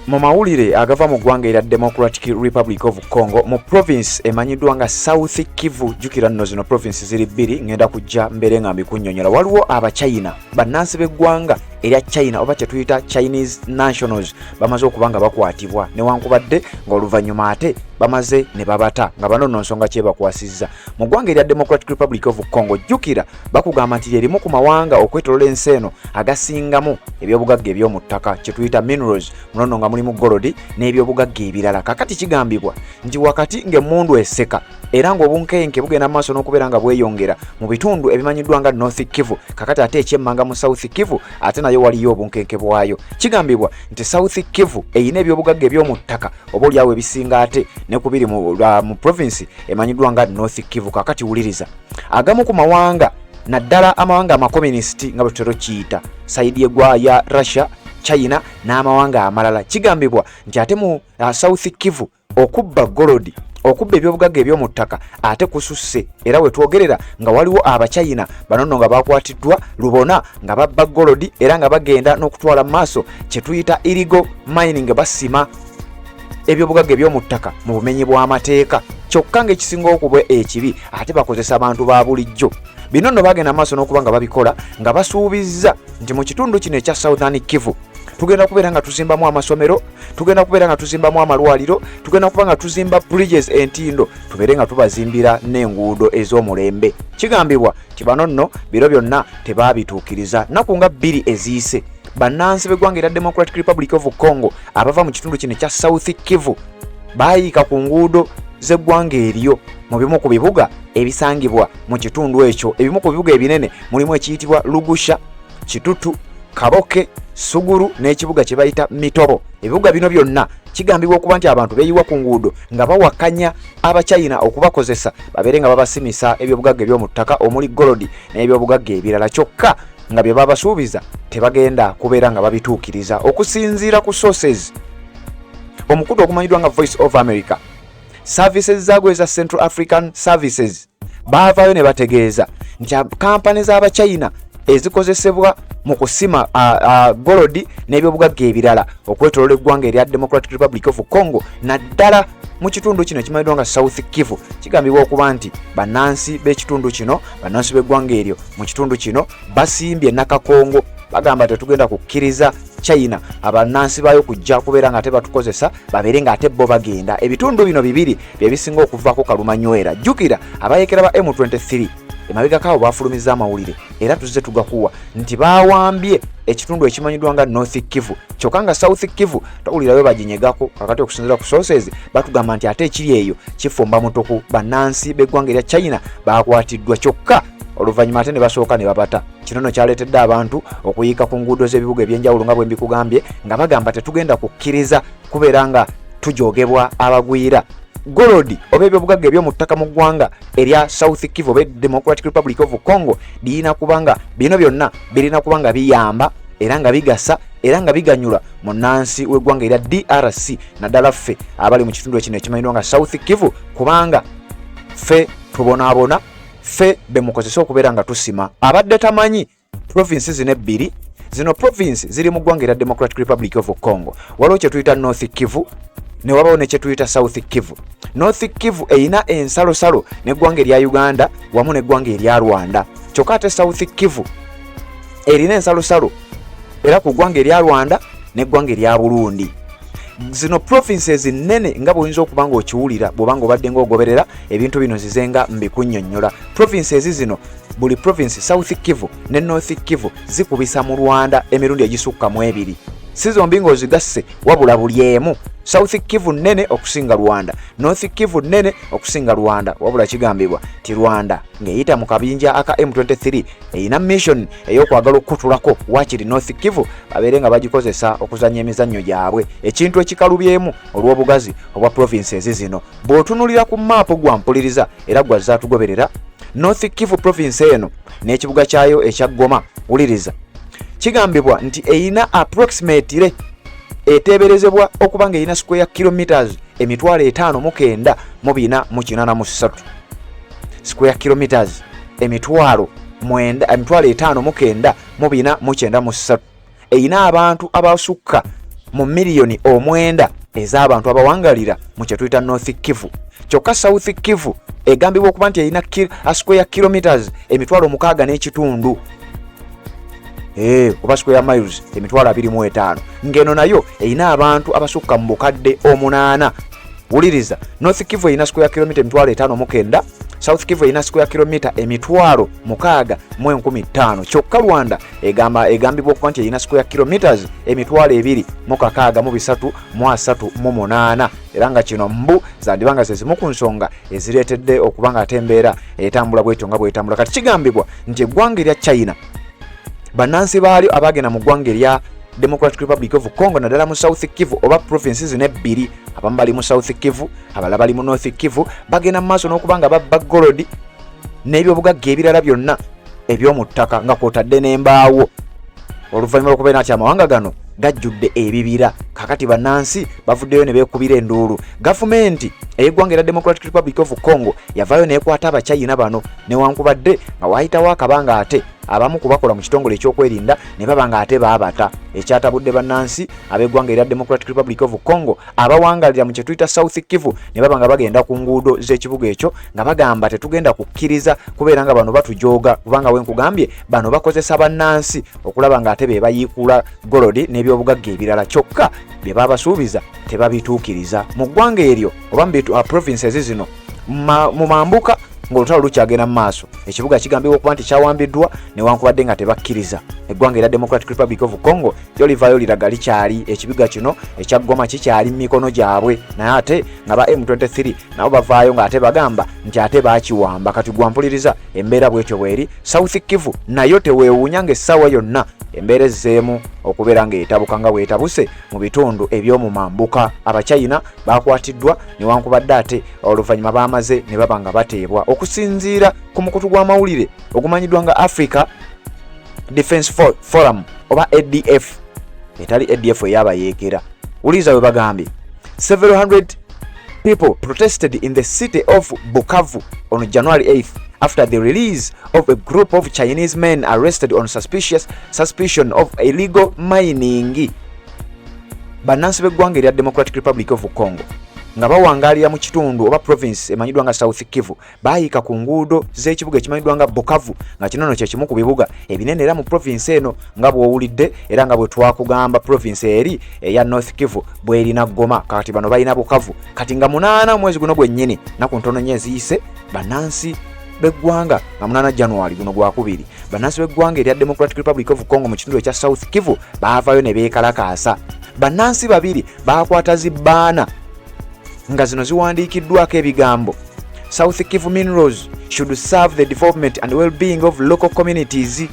mu mawulire agava mu ggwanga erya Democratic Republic of Congo mu province emanyiddwa nga South Kivu. Jukira nno zino province ziri bbiri, ngenda kujja mbere nga mbikunnyonnyola. Waliwo abachina bannansi b'eggwanga erya China oba kyetuyita Chinese nationals bamaze okuba nga bakwatibwa newankubadde ng'oluvannyuma ate bamaze ne babata nga bano nno nsonga kyebakwasizza mu ggwanga erya Democratic Republic of Congo. Jukira bakugamba nti erimu ku mawanga okwetolola ensi eno agasingamu ebyobugagga eby'omu ttaka kyetuyita minerals, munono nga mulimu golodi n'ebyobugagga ebirala. Kakati kigambibwa nti wakati ng'emmundu eseka era ng'obunkenke bugenda maaso n'okubeera nga bweyongera mu bitundu ebimanyiddwa nga North Kivu, kakati ate ekyemmanga mu South Kivu ate nayo waliyo obunkenke bwayo. Kigambibwa nti South Kivu eyina ebyobugagga eby'omu ttaka oba oliawo ebisinga ate ne kubiri mu province emanyiddwa nga North Kivu. Kakati wuliriza, agamu ku mawanga naddala amawanga amakomunisiti nga bwe tutera kiyita saidi ya Russia, China n'amawanga amalala, kigambibwa nti ate mu South Kivu okubba golodi, okubba ebyobugagga eby'omu ttaka ate kususse, era we twogerera nga waliwo abachina banono nga bakwatiddwa lubona nga babba golodi era nga bagenda n'okutwala maaso kyetuyita illegal mining, basima ebyobugagga eby'omu ttaka mu bumenyi bw'amateeka. Kyokka ng'ekisinga okuba ekibi ate bakozesa abantu ba bulijjo. Bino nno bagenda maaso n'okuba nga babikola nga basuubizza nti mu kitundu kino ekya Southern Kivu tugenda kubeera nga tuzimbamu amasomero, tugenda kubeera nga tuzimbamu amalwaliro, tugenda kuba nga tuzimba bridges entindo, tubeere nga tubazimbira n'enguudo ez'omulembe. Kigambibwa nti bano nno biro byonna tebaabituukiriza. Nnaku nga bbiri eziyise bannansi b'eggwanga erya Democratic Republic of Congo abava mu kitundu kino ekya South Kivu baayiika ku nguudo z'eggwanga eryo mu bimu ku bibuga ebisangibwa mu kitundu ekyo. Ebimu ku bibuga ebinene mulimu ekiyitibwa Lugusha, Kitutu, Kaboke, Suguru n'ekibuga kye bayita Mitobo. Ebibuga bino byonna kigambibwa okuba nti abantu beeyiwa ku nguudo nga bawakanya abachina okubakozesa babeere nga babasimisa ebyobugagga eby'omu ttaka omuli golodi n'ebyobugagga ebirala, kyokka nga bye babasuubiza tebagenda kubeera nga babituukiriza. Okusinziira ku sources, omukutu okumanyiddwa nga Voice of America, services zaagwe eza Central African Services baavaayo ne bategeeza nti kampani z'abachina ezikozesebwa mu kusima golodi n'ebyobugagga ebirala okwetolola eggwanga erya Democratic Republic of Congo naddala mu kitundu kino ekimanyiddwa nga South Kivu. Kigambibwa okuba nti bannansi b'ekitundu kino, bannansi b'eggwanga eryo mu kitundu kino basimbye nakakongo, bagamba tetugenda kukkiriza China abannansi bayo kujja kubeera nga ate batukozesa babeere nga ate bo bagenda. Ebitundu bino bibiri bye bisinga okuvaako kalumanywera. Jjukira abayekera ba M23 emabega kaabo bafulumiza amawulire era tuzze tugakuwa nti baawambye ekitundu ekimanyiddwa nga North Kivu, kyokka nga South Kivu tawulirayo baginyegako. Kakati okusinziira ku sources batugamba nti ate ekiri eyo kifumba mutuku, bannansi b'eggwanga erya China bakwatiddwa, kyokka oluvannyuma ate ne basooka ne babata. Kino nno kyaleetedde abantu okuyiika ku nguudo z'ebibuga ebyenjawulo nga bwe mbikugambye nga bagamba tetugenda kukkiriza kubeera nga tujoogebwa abagwira golodi oba ebyobugagga eby'omu ttaka mu ggwanga erya South Kivu oba Democratic Republic of Congo. Bino byonna birina kuba nga biyamba era nga bigasa era nga biganyula munnansi w'eggwanga erya DRC naddala ffe abali mu kitundu kino ekimanyiddwa nga South Kivu, kubanga ffe tubonaabona, ffe bemukozesa okubeera nga tusima. Abadde tamanyi province zino ebbiri, zino province ziri mu ggwanga erya Democratic Republic of Congo. Waliwo kye tuyita North Kivu ne wabawo ne kye tuyita South Kivu. North Kivu eyina ensalosalo n'eggwanga erya Uganda wamu n'eggwanga erya Rwanda, kyokka ate South Kivu erina ensalosalo era ku ggwanga erya Rwanda n'eggwanga erya Burundi. Zino provinces nnene nga bw'oyinza okuba ng'okiwulira bw'oba ng'obadde ng'ogoberera ebintu bino zizenga mbikunnyonnyola. Provinces zino, buli province South Kivu ne North Kivu zikubisa mu Rwanda emirundi egisukka mu ebiri. Si zombi ng'ozigasse wabula buli emu. South Kivu nnene okusinga Rwanda, North Kivu nnene okusinga Rwanda, wabula kigambibwa ti Rwanda ng'eyita mu kabinja aka M23 eyina mission ey'okwagala okutulako wakiri North Kivu babeere nga bagikozesa okuzannya emizannyo gyabwe. Ekintu ekikalubyemu olw'obugazi obwa provinces zino bw'otunulira ku maapu gwampuliriza era gwazza tugoberera North Kivu province eno n'ekibuga kyayo ekya Goma, wuliriza, kigambibwa nti eyina approximately eteeberezebwa okuba ng'eyina square kilometers 5,983 square kilometers 5,983 eyina abantu abasukka mu miliyoni 9 ez'abantu abawangalira mu kye tuyita North Kivu. Kyokka South Kivu egambibwa okuba nti erina square kilometers 6 n'ekitundu. Oba square miles 25 ngeno nayo erina abantu abasukka mu bukadde 8. Wuliriza, North Kivu erina square kilometer 5,900, South Kivu erina square kilometer 6,1500. Kyokka Rwanda egambibwa okuba nti erina square kilometers 2,638 era nga kino mbu zandibanga zezimu ku nsonga ezireetedde okuba nga ate embeera etambula bwetyo nga bwetambula. Kati kigambibwa nti eggwanga erya China bannansi baalyo abagenda mu ggwanga erya Democratic Republic of Congo naddala mu South Kivu oba provinces n'ebbiri, abamu bali mu South Kivu abalala bali mu North Kivu, bagenda mu maaso n'okuba nga babba golodi n'ebyobugagga ebirala byonna eby'omu ttaka nga kwotadde n'embaawo. Oluvannyuma lw'okubeera nti amawanga gano gajjudde ebibira, kakati bannansi bavuddeyo ne beekubira enduulu. Gavumenti ey'eggwanga erya Democratic Republic of Congo yavaayo n'ekwata abachayina bano newankubadde nga waayitawo akabanga ate abamu kubakola mu kitongole ekyokwerinda ne baba nga ate baabata. Ekyatabudde bannansi ab'eggwanga erya Democratic Republic of Congo abawangalira mu kye tuyita South Kivu ne baba nga bagenda ku nguudo z'ekibuga ekyo nga bagamba tetugenda kukkiriza kubeera nga bano batujooga, kubanga wenkugambye bano bakozesa bannansi okulaba nga ate be bayiikula golodi n'ebyobugagga ebirala, kyokka bye babasuubiza tebabituukiriza. Mu ggwanga eryo oba mu provinces zino mu mambuka ng'olutalo lukyagenda mu maaso, ekibuga kigambibwa okuba nti kyawambiddwa newankubadde nga tebakkiriza. Eggwanga erya Democratic Republic of Congo lyo livaayo liraga likyali ekibuga kino ekya Goma kikyali mu mikono gyabwe, naye ate nga ba M23 nabo bavaayo nga ate bagamba nti ate baakiwamba. Kati gwampuliriza embeera bwetyo bweri. South Kivu nayo teweewuunya ng'essaawa yonna embeera ezzeemu okubeera ng'etabuka nga bwetabuse mu bitundu eby'omu mambuka. Abachayina bakwatiddwa newankubadde ate oluvannyuma baamaze ne baba nga bateebwa. Okusinziira ku mukutu gw'amawulire ogumanyiddwa nga Africa Defense Forum oba ADF, etali ADF eyabayeekera. Uliza we bagambye several hundred people protested in the city of Bukavu on January 8th after the release of a group of Chinese men arrested on suspicion of illegal mining. Bannansi b'eggwanga erya Democratic Republic of Congo nga bawangaalira mu kitundu oba province emanyiddwa nga South Kivu baayika ku nguudo z'ekibuga ekimanyiddwa nga Bukavu, nga kino kye kimu ku bibuga ebinene era mu province eno nga bw'owulidde era nga bwe twakugamba province eri eya North Kivu bw'erina Goma, kati bano balina Bukavu. Kati nga 8 mwezi guno gwennyini naku ntono nnyo eziyise bannansi b'eggwanga nga 8 January guno gwakubiri bannansi b'eggwanga erya Democratic Republic of Congo mu kitundu ekya South Kivu baavaayo ne beekalakaasa. Bannansi babiri baakwata zibbaana nga zino ziwandiikiddwako ebigambo South Kivu minerals should serve the development and well-being of local communities.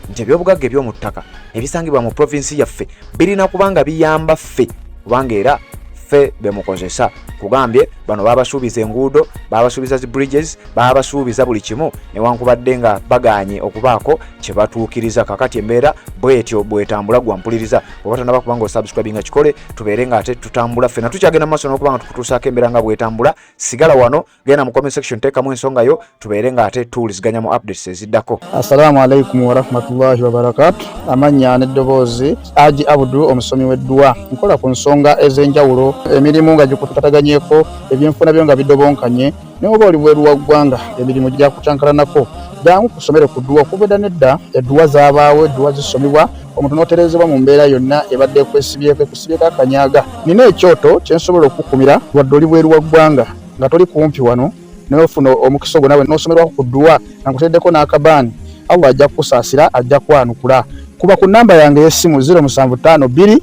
Nti ebyobugagga eby'omu ttaka ebisangibwa mu provinsi yaffe birina kubanga biyamba ffe kubanga era ffe bemukozesa. Kugambye bano babasuubiza enguudo, babasuubiza zi bridges, babasuubiza buli kimu newankubadde nga baganye okubaako kye batuukiriza. Kakati embeera bwetyo bwetambula gwampuliriza. Oba tanaba kubanga osubscribinga kikole tubeere nga ate tutambula ffenna tukyagenda mu maaso n'okuba nga tukutuusaako embeera nga bwetambula. Sigala wano, genda mu comment section teekamu ensonga yo tubeere nga ate tuwuliziganya mu updates eziddako. Assalamu alaikum warahmatullahi wabarakatuh. Amanya n'eddoboozi Haji Abdul omusomi w'eddua. Nkola ku nsonga ez'enjawulo, emirimu nga gikutataganyeko, ebyenfuna byo nga bidobonkanye, ne oba oli bweru wa ggwanga emirimu gya kucankalanako. Jangu kusomere ku ddua okubeda nedda eddua zaabaawo, eddua zisomibwa omuntu n'oterezebwa mu mbeera yonna ebadde ekwesibyeko akanyaga. Nina ekyoto kye nsobola okukumira wadde oli bweru wa ggwanga nga toli kumpi wano n'ofuna omukisa ogwo nawe n'osomerwako ku ddua nga nkuteddeko n'akabaani. Allah ajja kukusaasira, ajja kwanukula. Kuba ku nnamba yange y'essimu 0752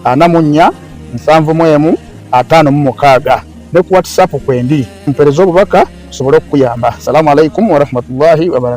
44 71 56 ne ku WhatsApp kwendi mpereza obubaka sobole okuyamba. Assalamu alaikum warahmatullahi wabarakatuh.